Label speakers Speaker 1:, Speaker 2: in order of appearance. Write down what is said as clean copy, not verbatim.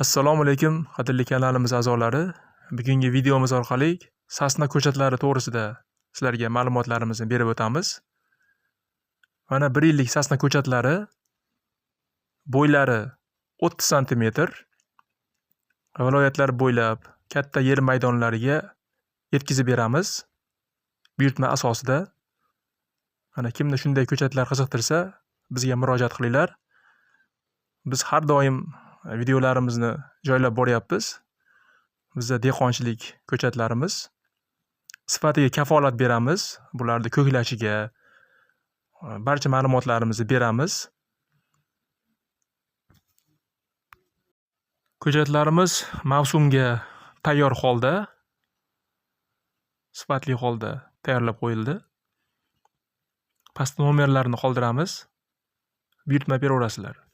Speaker 1: Assalomu alaykum, qadrli kanalimiz a'zolari. Bugungi videomiz orqali sasna ko'chatlari to'g'risida sizlarga ma'lumotlarimizni berib o'tamiz. Mana 1 yillik sasna ko'chatlari bo'ylari 30 sm, viloyatlar bo'ylab katta yer maydonlariga yetkazib beramiz. Buyurtma asosida. Mana kimni shunday ko'chatlar qiziqtirsa, bizga murojaat qilinglar. Biz har doim videolarimizni joylab boryapmiz. Bizda dehqonchilik ko'chatlarimiz. Sifatiga kafolat beramiz. Bularni ko'klashiga barcha ma'lumotlarimizni beramiz. Ko'chatlarimiz mavsumga tayyor holda, sifatli holda tayyorlab qo'yildi. Pastda nomerlarini qoldiramiz. Buyurtma beraverasizlar.